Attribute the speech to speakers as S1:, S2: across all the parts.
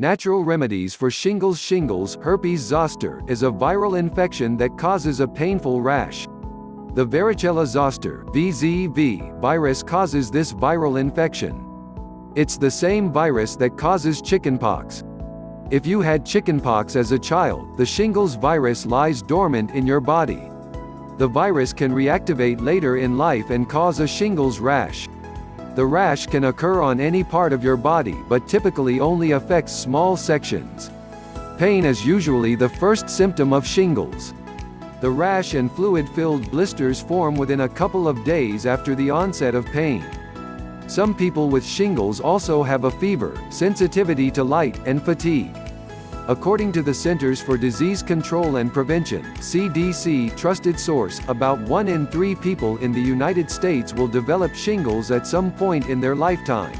S1: Natural remedies for shingles. Shingles, herpes zoster, is a viral infection that causes a painful rash. The varicella zoster (VZV) virus causes this viral infection. It's the same virus that causes chickenpox. If you had chickenpox as a child, the shingles virus lies dormant in your body. The virus can reactivate later in life and cause a shingles rash. The rash can occur on any part of your body but typically only affects small sections. Pain is usually the first symptom of shingles. The rash and fluid-filled blisters form within a couple of days after the onset of pain. Some people with shingles also have a fever, sensitivity to light, and fatigue. According to the Centers for Disease Control and Prevention (CDC) trusted source, about 1 in 3 people in the United States will develop shingles at some point in their lifetime.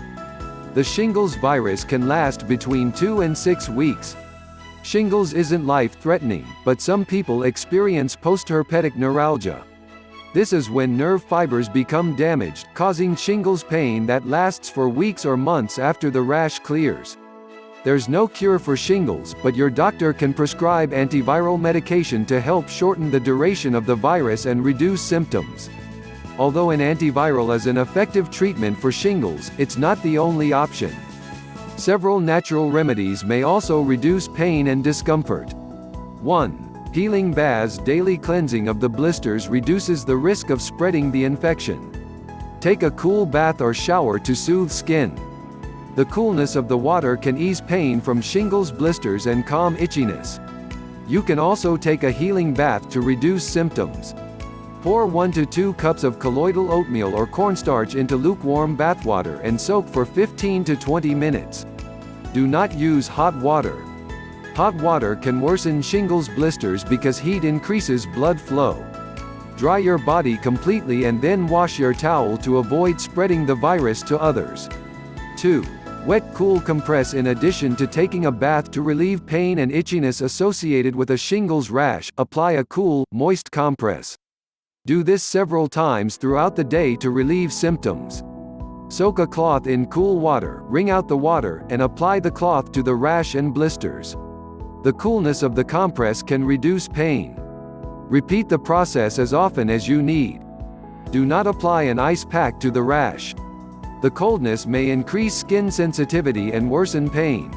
S1: The shingles virus can last between 2 and 6 weeks. Shingles isn't life-threatening, but some people experience postherpetic neuralgia. This is when nerve fibers become damaged, causing shingles pain that lasts for weeks or months after the rash clears. There's no cure for shingles, but your doctor can prescribe antiviral medication to help shorten the duration of the virus and reduce symptoms. Although an antiviral is an effective treatment for shingles, it's not the only option. Several natural remedies may also reduce pain and discomfort. 1. Healing baths. Daily cleansing of the blisters reduces the risk of spreading the infection. Take a cool bath or shower to soothe skin. The coolness of the water can ease pain from shingles blisters and calm itchiness. You can also take a healing bath to reduce symptoms. Pour 1 to 2 cups of colloidal oatmeal or cornstarch into lukewarm bathwater and soak for 15 to 20 minutes. Do not use hot water. Hot water can worsen shingles blisters because heat increases blood flow. Dry your body completely and then wash your towel to avoid spreading the virus to others. 2. Wet cool compress. In addition to taking a bath to relieve pain and itchiness associated with a shingles rash, apply a cool, moist compress. Do this several times throughout the day to relieve symptoms. Soak a cloth in cool water, wring out the water, and apply the cloth to the rash and blisters. The coolness of the compress can reduce pain. Repeat the process as often as you need. Do not apply an ice pack to the rash. The coldness may increase skin sensitivity and worsen pain.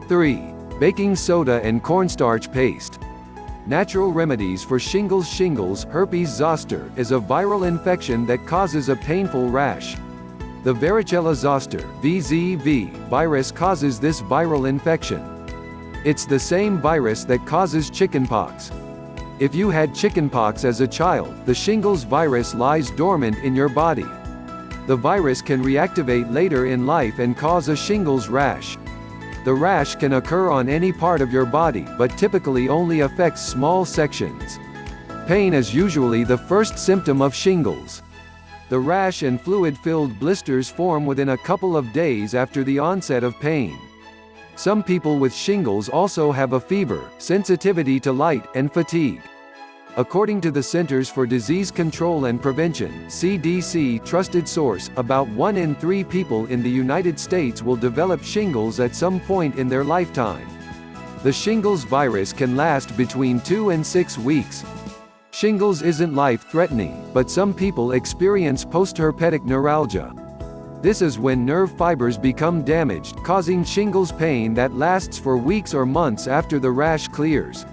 S1: 3. Baking soda and cornstarch paste. Natural remedies for shingles. Shingles, herpes zoster, is a viral infection that causes a painful rash. The varicella zoster (VZV) virus causes this viral infection. It's the same virus that causes chickenpox. If you had chickenpox as a child, the shingles virus lies dormant in your body. The virus can reactivate later in life and cause a shingles rash. The rash can occur on any part of your body but typically only affects small sections. Pain is usually the first symptom of shingles. The rash and fluid-filled blisters form within a couple of days after the onset of pain. Some people with shingles also have a fever, sensitivity to light, and fatigue. According to the Centers for Disease Control and Prevention (CDC) trusted source, about 1 in 3 people in the United States will develop shingles at some point in their lifetime. The shingles virus can last between 2 and 6 weeks. Shingles isn't life-threatening, but some people experience postherpetic neuralgia. This is when nerve fibers become damaged, causing shingles pain that lasts for weeks or months after the rash clears.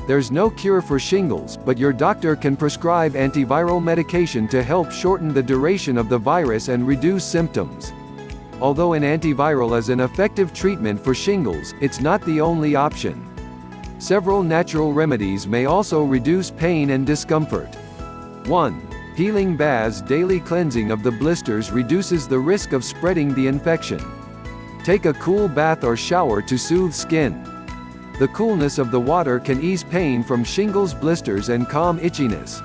S1: There's no cure for shingles, but your doctor can prescribe antiviral medication to help shorten the duration of the virus and reduce symptoms. Although an antiviral is an effective treatment for shingles, it's not the only option. Several natural remedies may also reduce pain and discomfort. 1. Healing baths. Daily cleansing of the blisters reduces the risk of spreading the infection. Take a cool bath or shower to soothe skin. The coolness of the water can ease pain from shingles blisters and calm itchiness.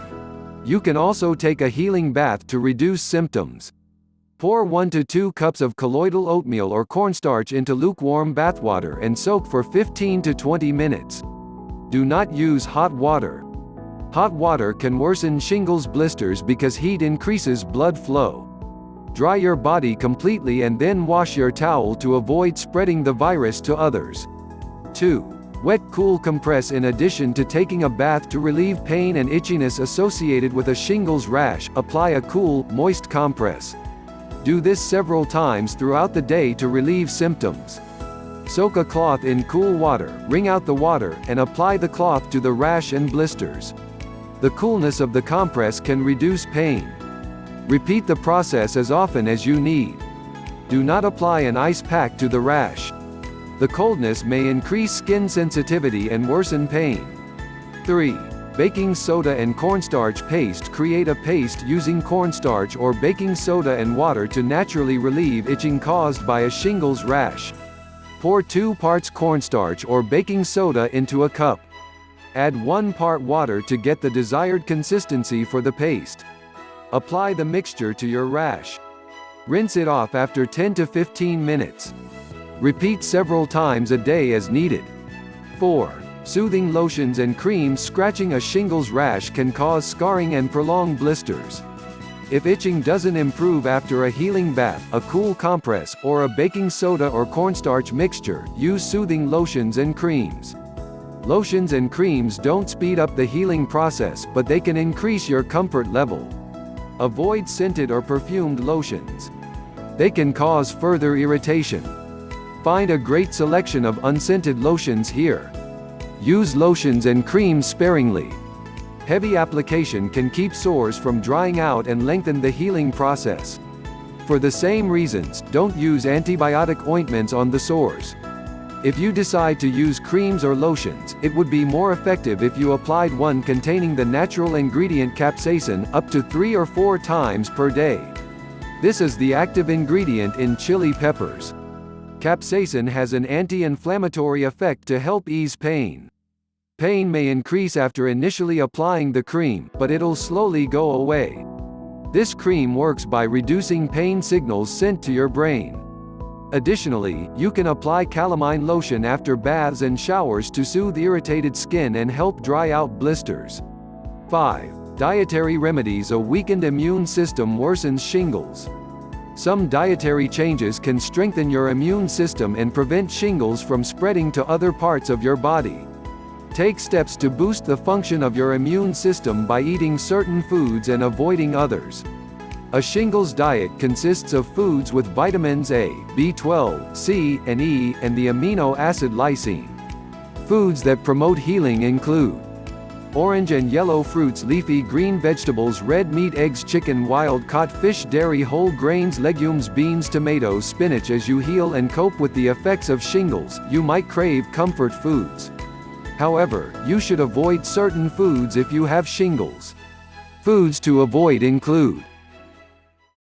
S1: You can also take a healing bath to reduce symptoms. Pour 1 to 2 cups of colloidal oatmeal or cornstarch into lukewarm bathwater and soak for 15 to 20 minutes. Do not use hot water. Hot water can worsen shingles blisters because heat increases blood flow. Dry your body completely and then wash your towel to avoid spreading the virus to others. 2. Wet cool compress. In addition to taking a bath to relieve pain and itchiness associated with a shingles rash, apply a cool, moist compress. Do this several times throughout the day to relieve symptoms. Soak a cloth in cool water, wring out the water, and apply the cloth to the rash and blisters. The coolness of the compress can reduce pain. Repeat the process as often as you need. Do not apply an ice pack to the rash. The coldness may increase skin sensitivity and worsen pain. 3. Baking soda and cornstarch paste. Create a paste using cornstarch or baking soda and water to naturally relieve itching caused by a shingles rash. Pour 2 parts cornstarch or baking soda into a cup. Add 1 part water to get the desired consistency for the paste. Apply the mixture to your rash. Rinse it off after 10 to 15 minutes. Repeat several times a day as needed. 4. Soothing lotions and creams. Scratching a shingles rash can cause scarring and prolonged blisters. If itching doesn't improve after a healing bath, a cool compress, or a baking soda or cornstarch mixture, use soothing lotions and creams. Lotions and creams don't speed up the healing process, but they can increase your comfort level. Avoid scented or perfumed lotions. They can cause further irritation. Find a great selection of unscented lotions here. Use lotions and creams sparingly. Heavy application can keep sores from drying out and lengthen the healing process. For the same reasons, don't use antibiotic ointments on the sores. If you decide to use creams or lotions, it would be more effective if you applied one containing the natural ingredient capsaicin, up to 3 or 4 times per day. This is the active ingredient in chili peppers. Capsaicin has an anti-inflammatory effect to help ease pain. Pain may increase after initially applying the cream, but it'll slowly go away. This cream works by reducing pain signals sent to your brain. Additionally, you can apply calamine lotion after baths and showers to soothe irritated skin and help dry out blisters. 5. Dietary remedies. A weakened immune system worsens shingles. Some dietary changes can strengthen your immune system and prevent shingles from spreading to other parts of your body. Take steps to boost the function of your immune system by eating certain foods and avoiding others. A shingles diet consists of foods with vitamins A, B12, C, and E, and the amino acid lysine. Foods that promote healing include orange and yellow fruits, leafy green vegetables, red meat, eggs, chicken, wild-caught fish, dairy, whole grains, legumes, beans, tomatoes, spinach. As you heal and cope with the effects of shingles, you might crave comfort foods. However, you should avoid certain foods if you have shingles. Foods to avoid include